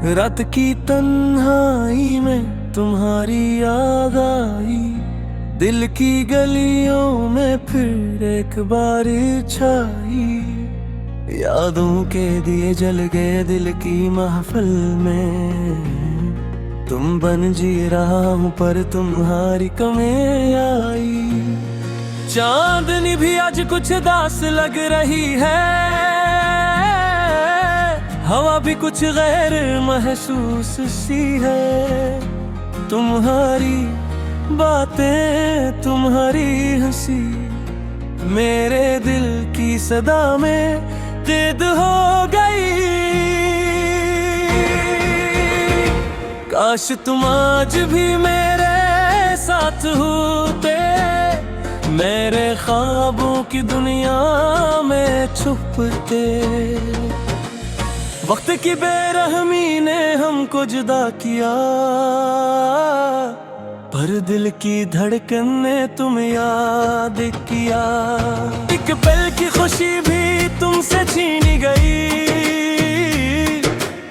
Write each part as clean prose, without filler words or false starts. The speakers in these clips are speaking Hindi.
रात की तन्हाई में तुम्हारी याद आई, दिल की गलियों में फिर एक बार छाई। यादों के दिए जल गए दिल की महफिल में, तुम बन जी रहा हूँ पर तुम्हारी कमी आई। चांदनी भी आज कुछ दास लग रही है, हवा भी कुछ गैर महसूस सी है। तुम्हारी बातें तुम्हारी हंसी मेरे दिल की सदा में कैद हो गई। काश तुम आज भी मेरे साथ होते, मेरे ख्वाबों की दुनिया में छुपते। वक्त की बेरहमी ने हमको जुदा किया, पर दिल की धड़कन ने तुम याद किया। एक पल की खुशी भी तुमसे छीनी गई,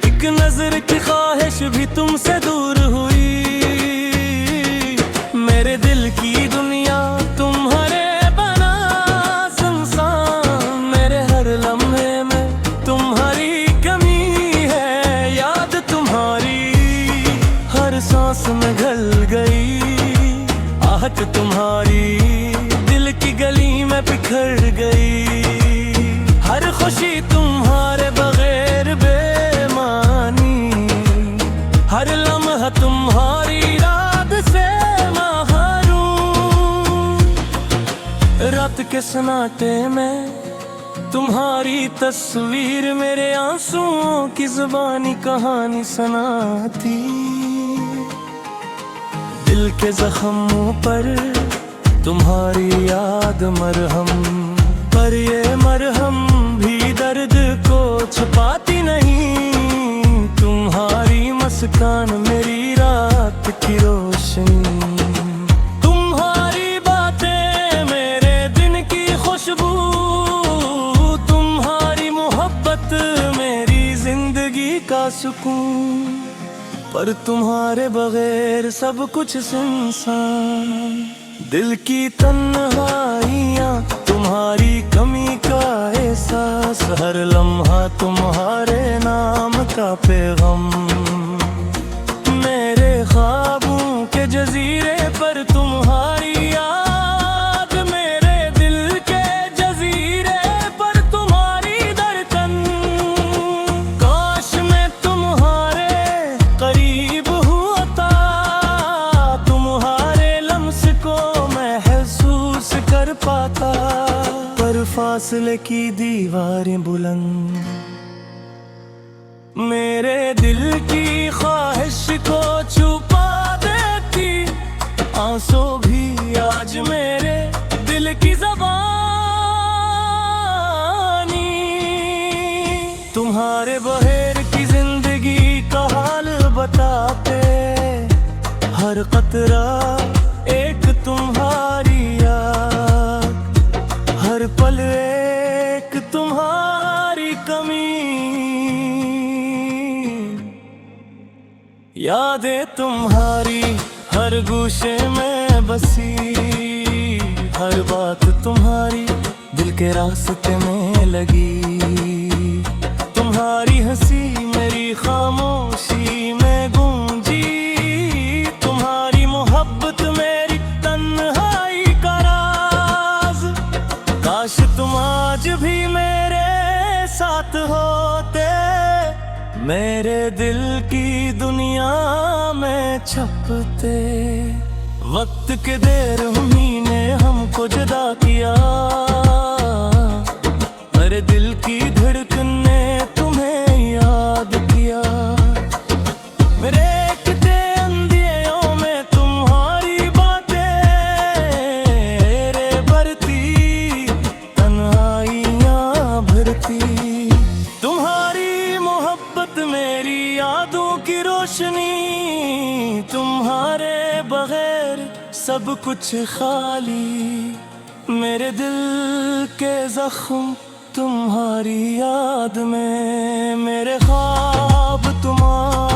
एक नजर की ख्वाहिश भी तुमसे दूर हुई। मेरे दिल की दुनिया तुम्हारे बना सुनसान, मेरे हर लम्हे में तुम्हारी सांस में घल गई। आहट तुम्हारी दिल की गली में बिखर गई। हर खुशी तुम्हारे बगैर बेमानी, हर लम्हा तुम्हारी याद से महरूम। रात के सन्नाटे में तुम्हारी तस्वीर मेरे आंसुओं की जुबानी कहानी सुनाती। दिल के जख्मों पर तुम्हारी याद मरहम, पर ये मरहम भी दर्द को छुपाती नहीं। तुम्हारी मुस्कान मेरी रात की रोशनी, तुम्हारी बातें मेरे दिन की खुशबू, तुम्हारी मोहब्बत मेरी जिंदगी का सुकून। पर तुम्हारे बगैर सब कुछ सुनसान। दिल की तन्हाइयाँ, तुम्हारी कमी का एहसास, हर लम्हा तुम्हारे नाम का पैगाम। मेरे ख्वाबों के जजीरे पर तुम्हारी याद, मेरे दिल के जजीरे पर तुम्हारी धड़कन। काश मैं तुम्हारे करीब होता, तुम्हारे लम्स को महसूस कर पाता। पर फासले की दीवारें बुलंद मेरे दिल की ख्वाहिश को छुपा देती। आंसू भी आज मेरे दिल की ज़बानी, तुम्हारे बहेर की जिंदगी का हाल बताते। हर कतरा एक तुम्हारी याद, हर पल एक तुम्हारी कमी। यादें तुम्हारी हर गूशे में बसी, हर बात तुम्हारी दिल के रास्ते में लगी। तुम्हारी हंसी मेरी खामोशी में गूंजी, तुम्हारी मोहब्बत मेरी तन्हाई का राज। काश तुम आज भी मेरे साथ होते, मेरे दिल की दुनिया में छपते। वक्त के बेरहमी ने हमको जुदा किया, मेरे दिल की धड़कन ने तुम्हें याद किया। मेरे कितने अंधेरों में तुम्हारी बातें रे भरती, तन्हाइयाँ भरती। तुम्हारी मोहब्बत मेरी यादों की रोशनी, तुम्हारे बगैर सब कुछ खाली। मेरे दिल के जख्म तुम्हारी याद में, मेरे ख्वाब तुम्हारे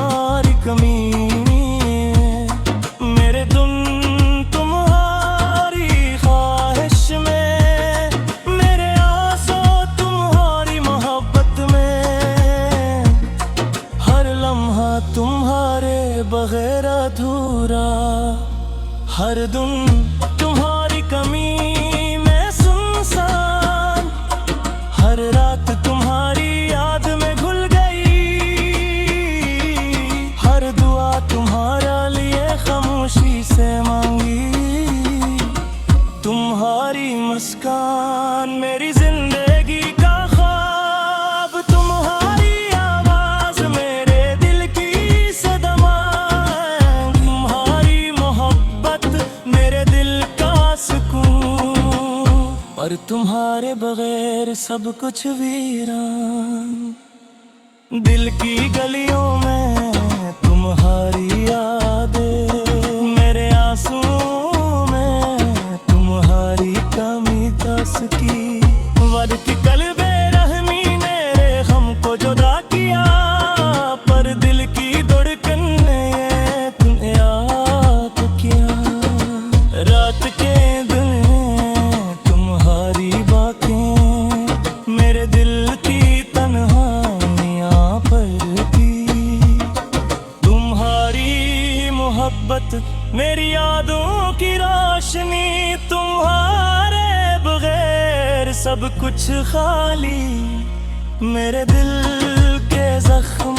हर दिन तुम्हारी कमी में सुनसान, हर रात तुम्हारी याद में घुल गई, हर दुआ तुम्हारा लिए खामोशी से मांगी। तुम्हारी मुस्कान मेरी जिंदगी का ख्वाब, तुम्हारी आवाज मेरे दिल की सदमाएं, तुम्हारी मोहब्बत मेरे दिल का सुकून। पर तुम्हारे बगैर सब कुछ वीरान, दिल की गलियों में तुम्हारी यादें, मेरे आंसुओं में तुम्हारी कमी की वद की कल्बे रहमी ने हमको जुदा किया, पर दिल की धड़कन ने तुम्हें याद किया। रात के दिन तुम्हारी बातें मेरे दिल की तन्हाइयां पढ़ती, तुम्हारी मोहब्बत मेरी यादों की रोशनी, तुम्हारे बगैर सब कुछ खाली, मेरे दिल के जख्म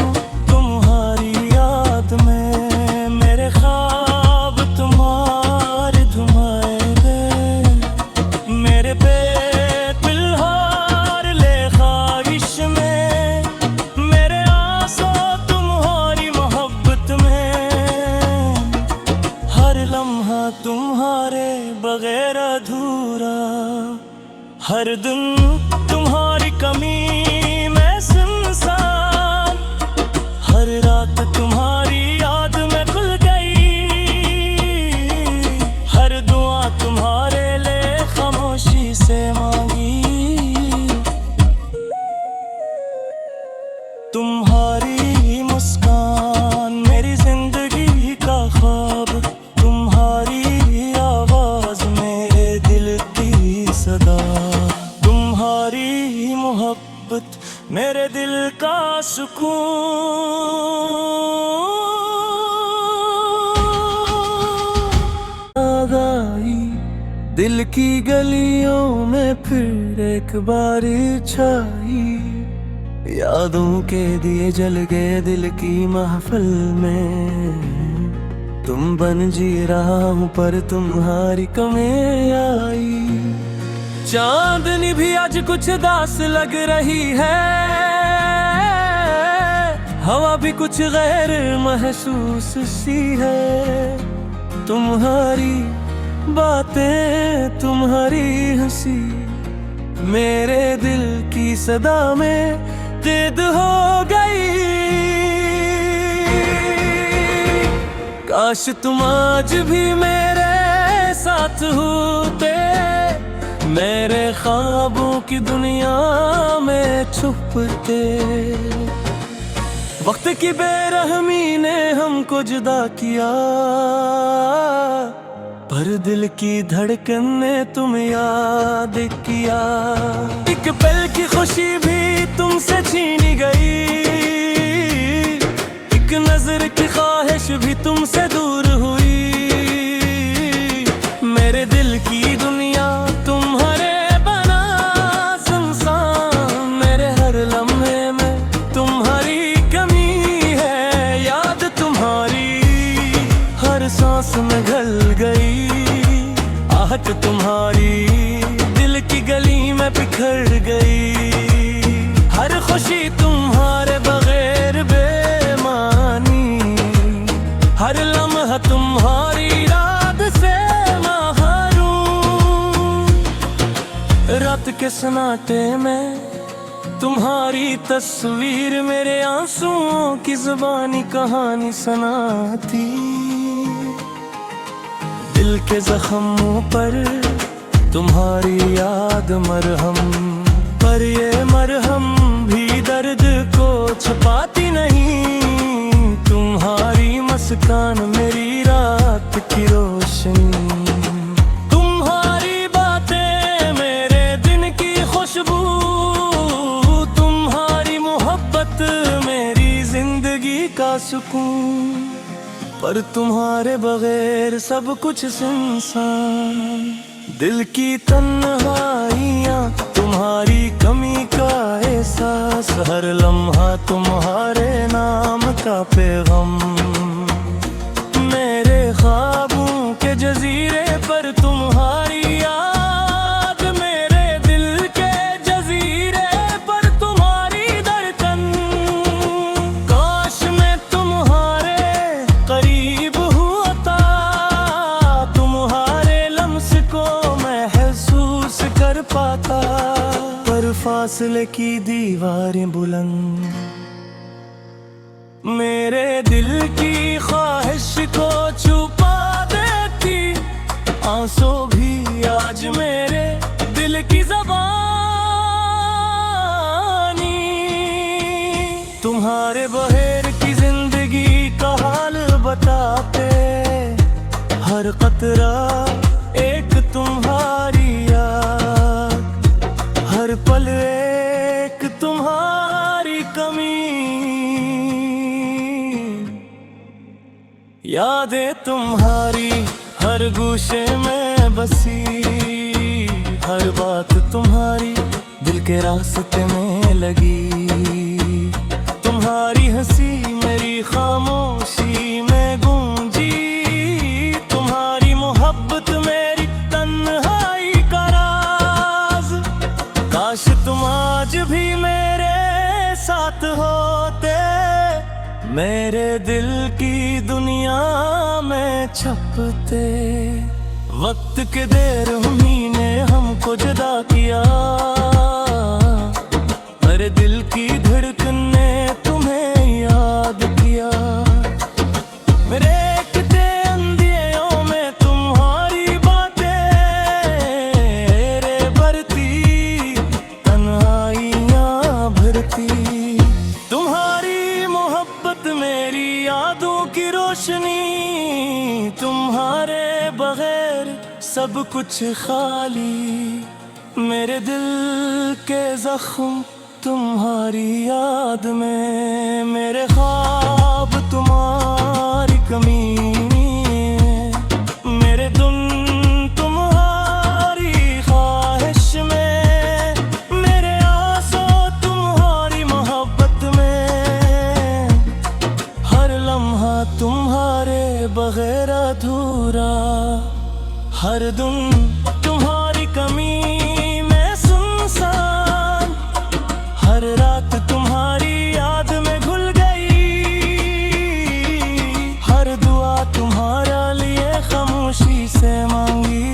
तुम्हारी याद में, मेरे ख्वाब तुम्हारे धुमाए गए, मेरे पेट पिलहार ले ख्वाहिश में, मेरे आंसू तुम्हारी मोहब्बत में, हर लम्हा तुम्हारे बगैर अधूरा, हर दिन तुम्हारी कमी में सुनसान, हर रात तुम्हारी याद में खुल गई, हर दुआ तुम्हारे लिए खामोशी से मांगी। तुम्हारी मुस्कान मेरी जिंदगी का ख्वाब, तुम्हारी आवाज मेरे दिल की सदा, तुम्हारी मोहब्बत मेरे दिल का सुकून। याद आई दिल की गलियों में फिर एक बार छाई, यादों के दिए जल गए दिल की महफिल में, तुम बन जी रहा हूँ पर तुम्हारी कमी आई। चांदनी भी आज कुछ दास लग रही है, हवा भी कुछ गैर महसूस सी है, तुम्हारी बातें तुम्हारी हंसी मेरे दिल की सदा में कैद हो गई। काश तुम आज भी मेरे साथ होते, मेरे ख्वाबों की दुनिया में छुपते। वक्त की बेरहमी ने हमको जुदा किया, पर दिल की धड़कन ने तुम याद किया। एक पल की खुशी भी तुमसे छीनी गई, एक नजर की ख्वाहिश भी तुमसे दूर हुई। मेरे दिल की दुनिया तुम्हारे बना सुनसान, मेरे हर लम्हे में तुम्हारी कमी है, याद तुम्हारी हर सांस में घल गई। आहट तुम्हारी दिल की गली में बिखर गई, हर खुशी तुम्हारे बगैर बेमानी, हर लम्हा तुम्हारी याद से महरूम। रात के सन्नाटे में तुम्हारी तस्वीर मेरे आंसुओं की जुबानी कहानी सुनाती। दिल के जख्मों पर तुम्हारी याद मरहम, पर ये मरहम भी दर्द को छुपाती नहीं। तुम्हारी मुस्कान मेरी रात की रोशनी, तुम्हारी बातें मेरे दिन की खुशबू, तुम्हारी मोहब्बत मेरी जिंदगी का सुकून। पर तुम्हारे बगैर सब कुछ सुनसान। दिल की तन्हाइयाँ, तुम्हारी कमी का एहसास, हर लम्हा तुम्हारे नाम का पैगाम। मेरे ख्वाबों के जजीरे पर तुम्हारी याद, मेरे दिल के जजीरे पर तुम्हारी धड़कन। काश मैं तुम्हारे करीब होता, तुम्हारे लम्स को महसूस कर पाता। पर फासले की दीवारें बुलंद मेरे दिल की ख्वाहिश को छुपा देती। आंसू भी आज मेरे दिल की ज़बानी। तुम्हारे बगैर की जिंदगी का हाल बताते, हर कतरा एक तुम्हारी याद, हर पल एक तुम्हारी कमी। यादें तुम्हारी हर गूशे में बसी, हर बात तुम्हारी दिल के रास्ते में लगी। तुम्हारी हंसी मेरी खामोशी में गूंजी, तुम्हारी मोहब्बत मेरी तन्हाई का राज। काश तुम आज भी मेरे साथ होते, मेरे दिल की दुनिया में छपते। वक्त के देर उन्हीं ने हमको जुदा किया, मेरे दिल की धड़कन ने तुम्हें याद किया। मेरे कितने अंधेरों में तुम्हारी बातें रे भरती, तन्हाइयाँ भरती। तुम्हारी मोहब्बत मेरी यादों की रोशनी, तुम्हारे बगैर सब कुछ खाली। मेरे दिल के जख्म तुम्हारी याद में, मेरे ख्वाब तुम्हारी कमी। मेरे धुन तुम्हारी ख्वाहिश में, मेरे आंसू तुम्हारी मोहब्बत में। हर लम्हा तुम्हारे बगैर अधूरा, हर दिन तुम्हारी कमी में सुनसान। हर रात तुम्हारी याद में घुल गई, हर दुआ तुम्हारा लिए खामोशी से मांगी।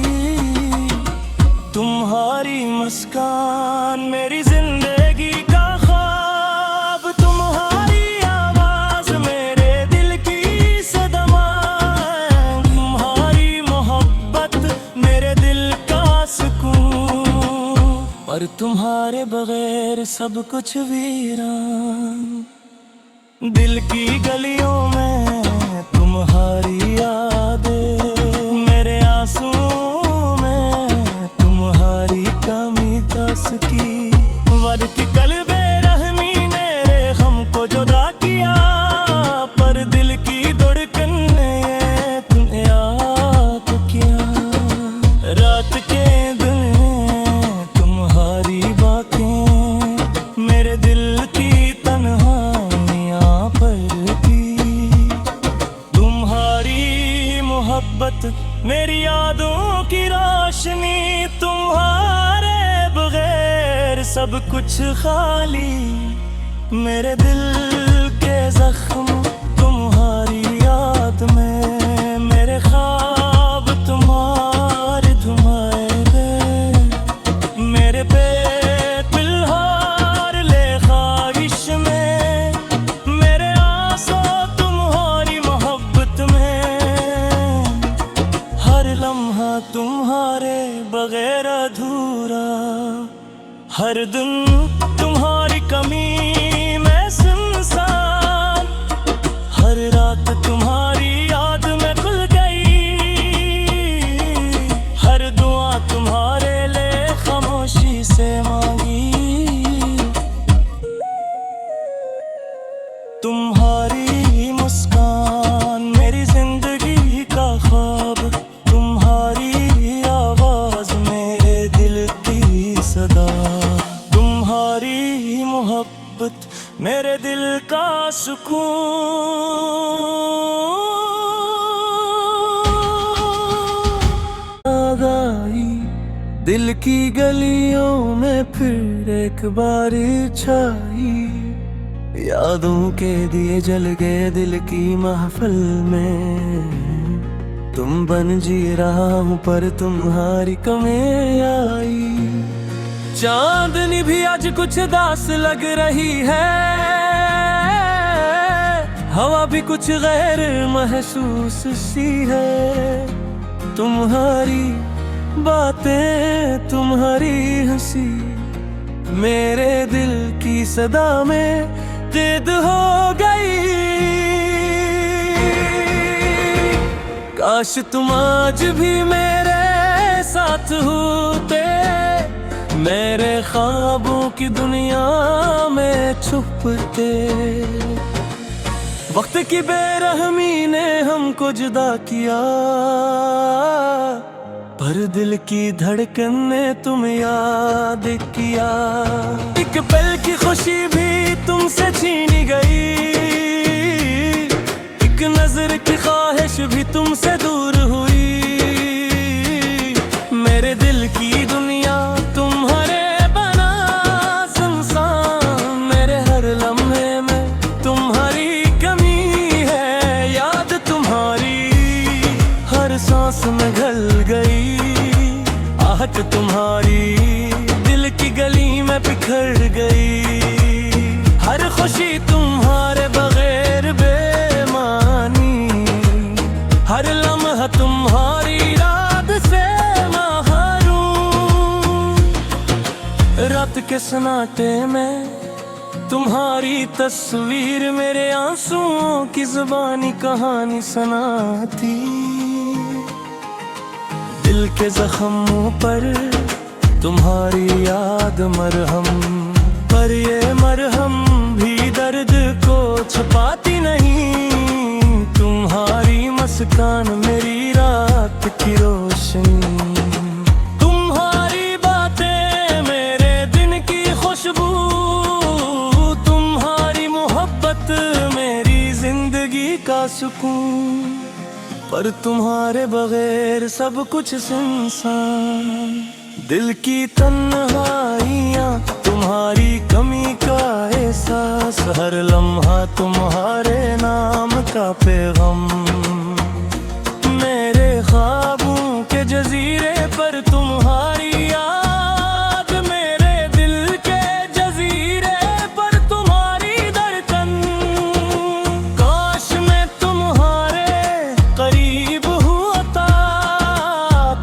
तुम्हारी मुस्कान मेरी जिंदगी का ख्वाब, तुम्हारी आवाज मेरे दिल की सदमा। तुम्हारी मोहब्बत मेरे दिल का सुकून, पर तुम्हारे बगैर सब कुछ वीरान। दिल की गलियों में तुम्हारी यादें, मेरे आंसुओं में तुम्हारी कमी दस की। बढ़ती कल्बे रहमी ने हमको जुदा किया, पर दिल की धड़कन ने तुम्हें याद किया। रात के दिन में तुम्हारी बातें मेरे दिल की तन्हाइयाँ भरती। तुम्हारी मोहब्बत मेरी यादों की रोशनी, तुम्हारे बगैर सब कुछ खाली। मेरे दिल के जख्म तुम्हारी याद में, मेरे ख्वाब तुम्हारे धुमाए। मेरे पेट पिलहार ले ख्वाहिश में, मेरे आंसू तुम्हारी मोहब्बत में। हर लम्हा तुम्हारे बगैर अधूरा, हर दिन तुम्हारी कमी में सुनसान। हर रात तुम्हारी याद में खुल गई, हर दुआ तुम्हारे लिए खामोशी से मांगी। तुम्हारी मुस्कान मेरी मेरे दिल का सुकून। याद आई दिल की गलियों में फिर एक बार छाई, यादों के दिए जल गए दिल की महफिल में। तुम बन जी रहा हूँ पर तुम्हारी कमी आई। चांदनी भी आज कुछ दास लग रही है, हवा भी कुछ गैर महसूस सी है। तुम्हारी बातें तुम्हारी हंसी मेरे दिल की सदा में कैद हो गई। काश तुम आज भी मेरे साथ होते, मेरे ख्वाबों की दुनिया में छुपते। वक्त की बेरहमी ने हमको जुदा किया, पर दिल की धड़कन ने तुम याद किया। एक पल की खुशी भी तुमसे छीनी गई, एक नजर की ख्वाहिश भी तुमसे दूर हुई। मेरे दिल की दुनिया तुम्हारे बना सुनसान, मेरे हर लम्हे में तुम्हारी कमी है। याद तुम्हारी हर सांस में घल गई, आहट तुम्हारी दिल की गली में बिखर गई। हर खुशी तुम्हारे बगैर बेमानी, हर लम्हा तुम्हारी याद से महरूम। रात के सन्नाटे में तुम्हारी तस्वीर मेरे आंसुओं की जुबानी कहानी सुनाती। दिल के जख्मों पर तुम्हारी याद मरहम, पर ये मरहम भी दर्द को छुपाती नहीं। तुम्हारी मुस्कान मेरी रात की रोशनी, तुम्हारी बातें मेरे दिन की खुशबू, तुम्हारी मोहब्बत मेरी जिंदगी का सुकून। पर तुम्हारे बगैर सब कुछ सुनसान, दिल की तन्हाइयाँ तुम्हारी कमी का एहसास। हर लम्हा तुम्हारे नाम का पैगाम, मेरे ख्वाबों के जजीरे पर तुम्हारी याद, मेरे दिल के जजीरे पर तुम्हारी धड़कन। काश मैं तुम्हारे करीब होता,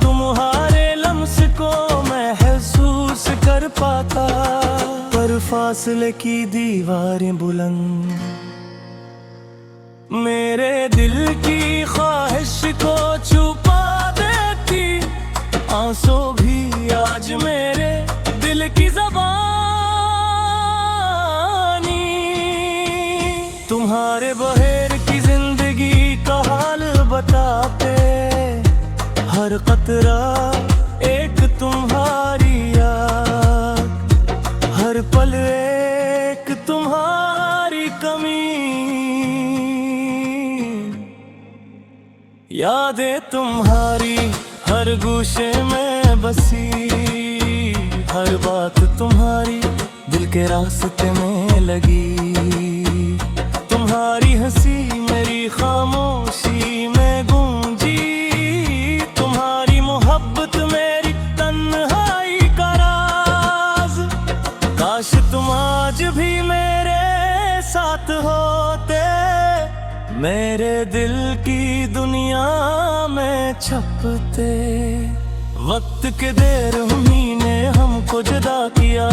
तुम्हारे लम्स को महसूस कर पाता। पर फासले की दीवारें बुलंद मेरे दिल की ख्वाहिश को छुपा देती। आंसू भी आज मेरे दिल की ज़बानी, तुम्हारे बहेर की जिंदगी का हाल बताते। हर कतरा एक तुम्हारी याद, हर पल एक तुम्हारी कमी। यादें तुम्हारी हर गूशे में बसी, हर बात तुम्हारी दिल के रास्ते में लगी। तुम्हारी हंसी मेरी खामोशी में गूंजी, तुम्हारी मोहब्बत मेरी तन्हाई का राज। काश तुम आज भी मेरे साथ होते, मेरे दिल की दुनिया में छपते। वक्त के बेरहमी ने हमको जुदा किया,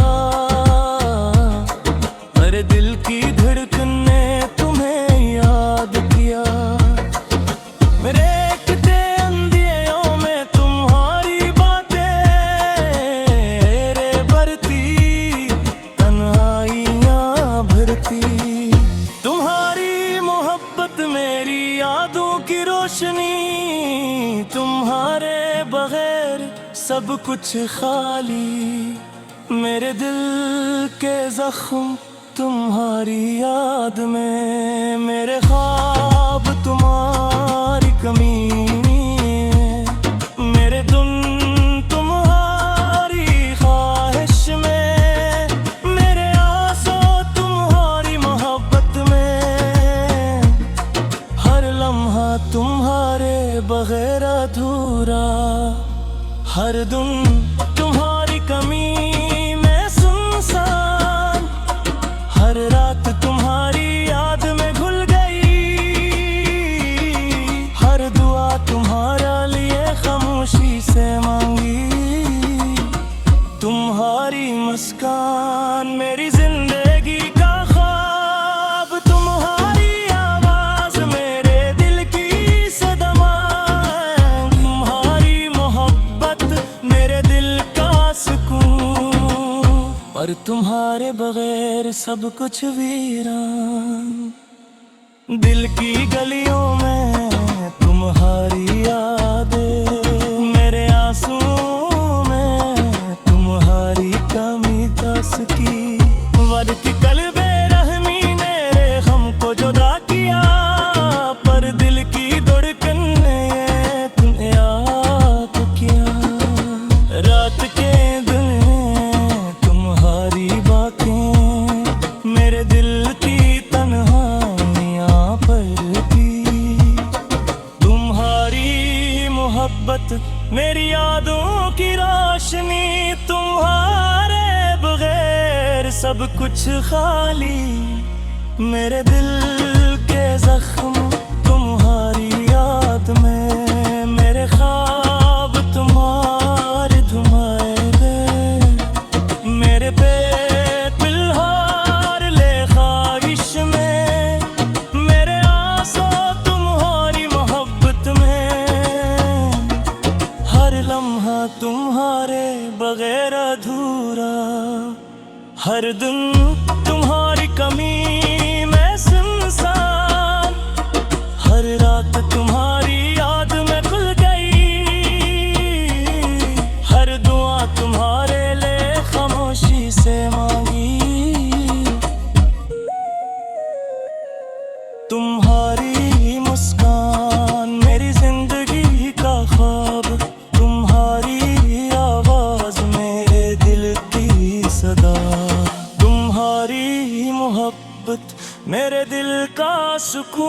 मेरे दिल की धड़कन ने तुम्हें याद किया। मेरे कितने अंधियों में तुम्हारी बातें रे भरती, तन्हाइयाँ भरती। तुम्हारी मोहब्बत मेरी यादों की रोशनी, तुम्हारे बगैर सब कुछ खाली। मेरे दिल के जख्म तुम्हारी याद में, मेरे ख्वाब तुम्हारी कमी, मेरे धुन तुम्हारी ख्वाहिश में, मेरे आंसू तुम्हारी मोहब्बत में, हर लम्हा तुम्हारे बगैर अधूरा, हर दिन तुम्हारी कमी में सुनसान, हर रात तुम्हारी याद में घुल गई, हर दुआ तुम्हारा लिए खामोशी से मांगी, तुम्हारी मुस्कान मेरी जिंदगी का ख्वाब, तुम्हारी आवाज मेरे दिल की सदमा, तुम्हारी मोहब्बत मेरे दिल का सुकून, पर तुम्हारे बगैर सब कुछ वीरान, दिल की गलियों में तुम्हारी यादें, मेरे आंसू में तुम्हारी कमी दस की, वद की कल्बे रहमी ने हमको जुदा किया, पर दिल की धड़कन ने तुम्हें याद किया, रात के दिन तुम्हारी बातें मेरे दिल की तन्हाइयां पर थी, तुम्हारी मोहब्बत मेरी यादों की रोशनी, तुम्हारे बगैर सब कुछ खाली, मेरे दिल के जख्म तुम्हारी याद में, मेरे ख्वाब तुम्हारे धुमाए गए, मेरे पेट पिलहार ले ख्वाहिश में, मेरे आंसू तुम्हारी मोहब्बत में, हर लम्हा तुम्हारे बगैर अधूरा, हर दिन तुम्हारी कमी में सुनसान, हर रात तुम्हारी याद में खुल गई, हर दुआ तुम्हारे लिए खामोशी से मांगी, तुम्हारी मुस्कान मेरी जिंदगी का ख्वाब, तुम्हारी आवाज मेरे दिल की सदा, तुम्हारी मोहब्बत मेरे दिल का सुकून।